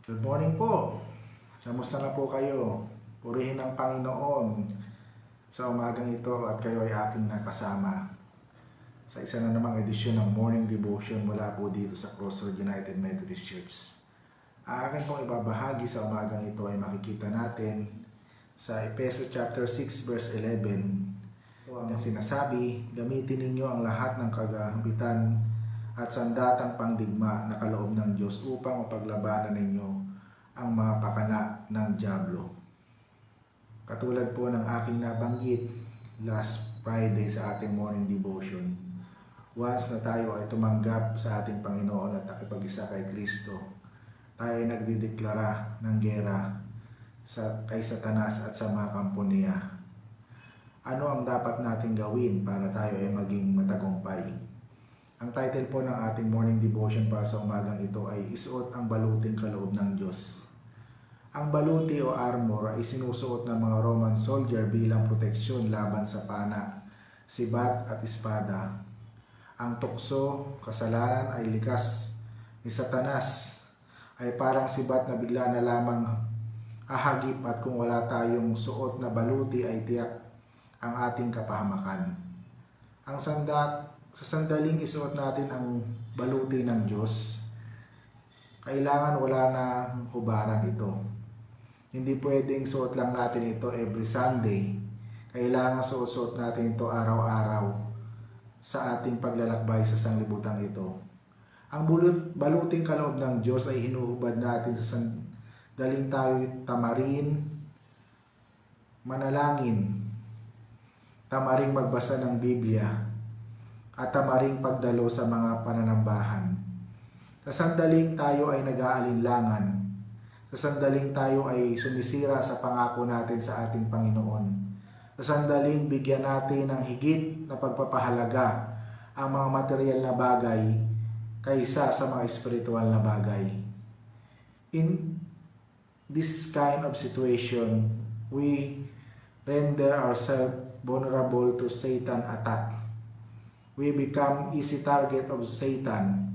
Good morning po. Kamusta na po kayo? Purihin ang Panginoon sa umagang ito at kayo ay aking nakasama sa isa na namang edisyon ng Morning Devotion mula po dito sa Crossroad United Methodist Church. Ang akin pong ibabahagi sa umagang ito ay makikita natin sa Efeso chapter 6 verse 11. Ito ang sinasabi, gamitin ninyo ang lahat ng kagahampitan at sandatang pangdigma na kaloob ng Diyos upang mapaglabanan ninyo ang mga pakana ng dyablo. Katulad po ng aking nabanggit last Friday sa ating morning devotion, once na tayo ay tumanggap sa ating Panginoon at nakipag-isa kay Kristo, tayo ay nagdideklara ng gera kay Satanas at sa mga kampo niya. Ano ang dapat natin gawin para tayo ay maging matagumpay? Ang title po ng ating morning devotion para sa umagang ito ay isuot ang baluting kaloob ng Diyos. Ang baluti o armor ay sinusuot ng mga Roman soldier bilang proteksyon laban sa pana, sibat at espada. Ang tukso, kasalanan ay likas ni Satanas ay parang sibat na bigla na lamang ahagip at kung wala tayong suot na baluti ay tiyak ang ating kapahamakan. Sa sandaling isuot natin ang baluti ng Diyos, kailangan wala na hubaran ito. Hindi pwedeng suot lang natin ito every Sunday. Kailangan suot natin ito araw-araw sa ating paglalakbay sa sanglibutan ito. Ang baluting kaloob ng Diyos ay hinuhubad natin sa sandaling tayo tamarin, manalangin, tamaring magbasa ng Biblia, at tamaring pagdalo sa mga pananambahan. Sa sandaling tayo ay nag-aalinlangan, sa sandaling tayo ay sumisira sa pangako natin sa ating Panginoon, sa sandaling bigyan natin ng higit na pagpapahalaga ang mga material na bagay kaysa sa mga espiritual na bagay. In this kind of situation, we render ourselves vulnerable to Satan attack. We become easy target of Satan.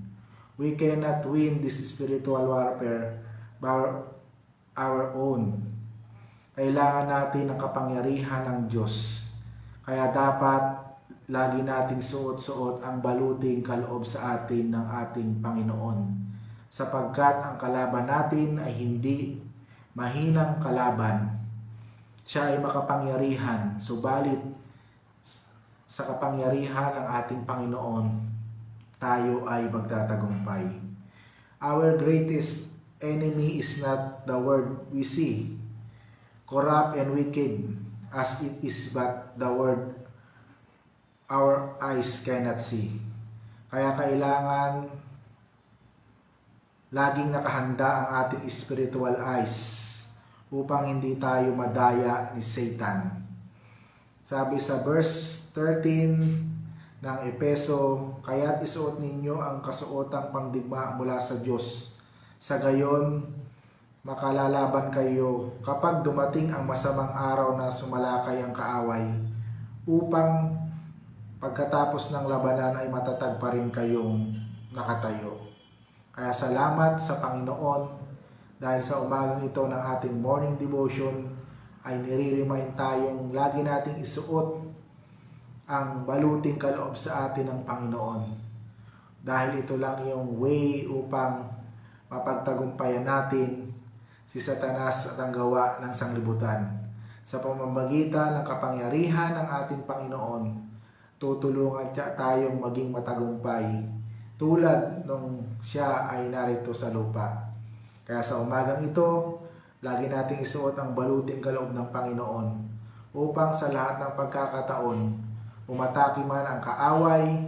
We cannot win this spiritual warfare by our own. Kailangan natin ang kapangyarihan ng Diyos. Kaya dapat lagi nating suot-suot ang baluting kaloob sa atin ng ating Panginoon. Sapagkat ang kalaban natin ay hindi mahinang kalaban. Siya ay makapangyarihan, subalit sa kapangyarihan ng ating Panginoon, tayo ay magtatagumpay. Our greatest enemy is not the world we see, corrupt and wicked as it is, but the world our eyes cannot see. Kaya kailangan laging nakahanda ang ating spiritual eyes upang hindi tayo madaya ni Satan. Sabi sa verse 13 ng Efeso, kaya't isuot ninyo ang kasuotang pangdigma mula sa Diyos. Sa gayon, makalalaban kayo kapag dumating ang masamang araw na sumalakay ang kaaway, upang pagkatapos ng labanan ay matatag pa rin kayong nakatayo. Kaya salamat sa Panginoon dahil sa umagang ito ng ating morning devotion ay nire-remind tayong lagi nating isuot ang baluting kaloob sa atin ng Panginoon. Dahil ito lang yung way upang mapagtagumpayan natin si Satanas at ang gawa ng sanglibutan. Sa pamamagitan ng kapangyarihan ng ating Panginoon, tutulungan tayong maging matagumpay tulad nung siya ay narito sa lupa. Kaya sa umagang ito, lagi nating isuot ang baluting kaloob ng Panginoon upang sa lahat ng pagkakataon, umatake man ang kaaway,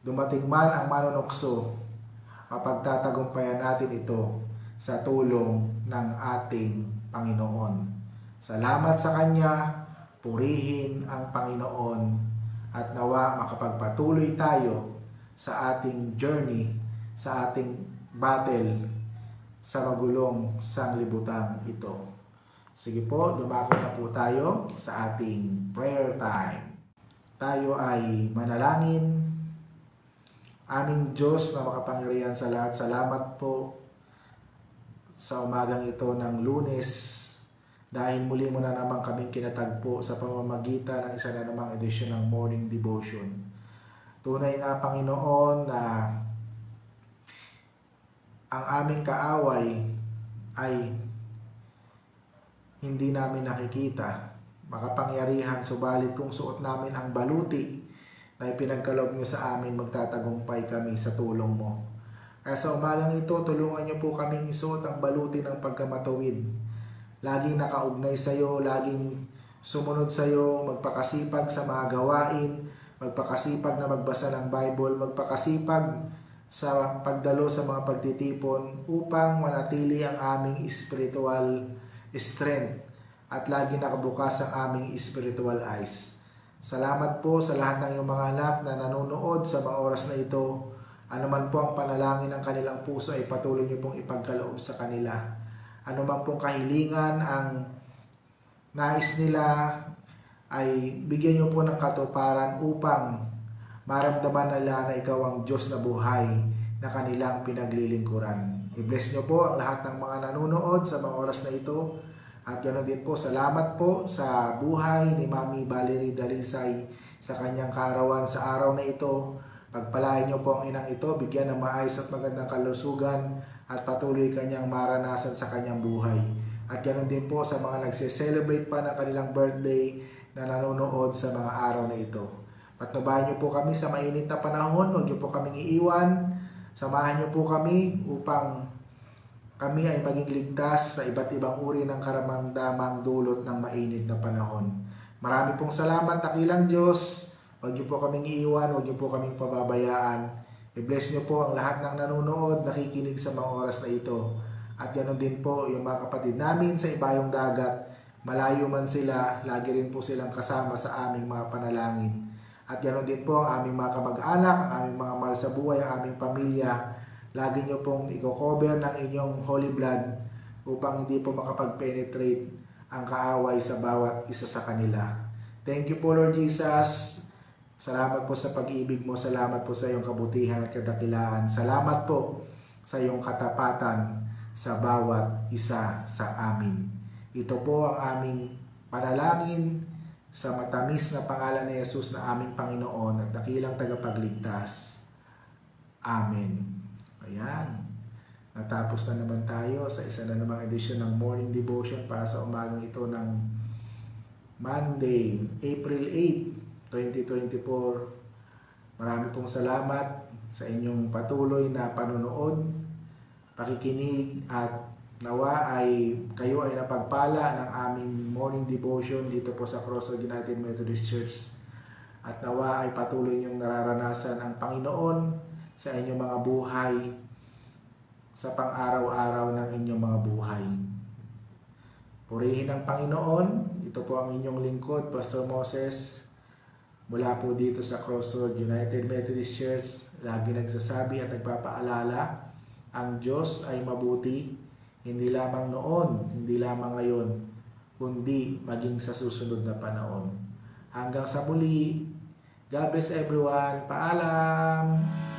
dumating man ang manunukso, mapagtatagumpayan natin ito sa tulong ng ating Panginoon. Salamat sa Kanya, purihin ang Panginoon, at nawa makapagpatuloy tayo sa ating journey, sa ating battle, sa magulong sanglibutang ito. Sige po, dumako na po tayo sa ating prayer time. Tayo ay manalangin. Aming Diyos na makapangyarihan sa lahat, salamat po sa umagang ito ng Lunes dahil muli mo na naman kaming kinatagpo sa pamamagitan ng isa na namang edisyon ng Morning Devotion. Tunay nga, Panginoon, na ang aming kaaway ay hindi namin nakikita, makapangyarihan, subalit kung suot namin ang baluti na ipinagkaloob nyo sa amin, magtatagumpay kami sa tulong mo. Kaya sa umagang ito, tulungan nyo po kaming isuot ang baluti ng pagkamatuwid. Laging nakaugnay sa iyo, laging sumunod sa iyo, magpakasipag sa mga gawain, magpakasipag na magbasa ng Bible, magpakasipag sa pagdalo sa mga pagtitipon upang manatili ang aming spiritual strength at lagi nakabukas ang aming spiritual eyes. Salamat po sa lahat ng iyong mga anak na nanonood sa mga oras na ito. Ano man po ang panalangin ng kanilang puso ay patuloy niyo pong ipagkaloob sa kanila. Ano man pong kahilingan ang nais nila ay bigyan niyo po ng katuparan upang maramdaman nila na ikaw ang Diyos na buhay na kanilang pinaglilingkuran. I-bless niyo po ang lahat ng mga nanonood sa mga oras na ito. At ganoon din po, salamat po sa buhay ni Mami Valerie Dalisay sa kanyang kaarawan sa araw na ito. Pagpalain niyo po ang inang ito, bigyan ng maayos at magandang kalusugan at patuloy kanyang maranasan sa kanyang buhay. At ganoon din po sa mga nagse-celebrate pa ng kanilang birthday na nanonood sa mga araw na ito. Patnubayan niyo po kami sa mainit na panahon, huwag niyo po kaming iiwan. Samahan niyo po kami upang kami ay maging ligtas sa iba't ibang uri ng karamdamang dulot ng mainit na panahon. Marami pong salamat, dakilang Diyos. Huwag niyo po kaming iiwan, huwag niyo po kaming pababayaan. I-bless niyo po ang lahat ng nanonood, nakikinig sa mga oras na ito. At ganoon din po yung mga kapatid namin sa ibayong dagat. Malayo man sila, lagi rin po silang kasama sa aming mga panalangin. At ganoon din po ang aming mga kamag-anak, ang aming mga mahal sa buhay, ang aming pamilya. Lagi niyo pong i-cover ng inyong holy blood upang hindi po makapag-penetrate ang kaaway sa bawat isa sa kanila. Thank you po, Lord Jesus. Salamat po sa pag-ibig mo. Salamat po sa iyong kabutihan at kadakilaan. Salamat po sa iyong katapatan sa bawat isa sa amin. Ito po ang aming panalangin sa matamis na pangalan ni Jesus na aming Panginoon at dakilang tagapagligtas. Amen. Ayan. Natapos na naman tayo sa isa na namang edisyon ng Morning Devotion para sa umagang ito ng Monday, April 8, 2024. Marami pong salamat sa inyong patuloy na panonood, pakikinig at nawa ay kayo ay napagpala ng aming morning devotion dito po sa Crossroad United Methodist Church. At nawa ay patuloy niyong nararanasan ang Panginoon sa inyong mga buhay, sa pang-araw-araw ng inyong mga buhay. Purihin ang Panginoon. Ito po ang inyong lingkod, Pastor Moses. Mula po dito sa Crossroad United Methodist Church, lagi nagsasabi at nagpapaalala, ang Diyos ay mabuti, hindi lamang noon, hindi lamang ngayon, kundi maging sa susunod na panahon. Hanggang sa muli, God bless everyone. Paalam!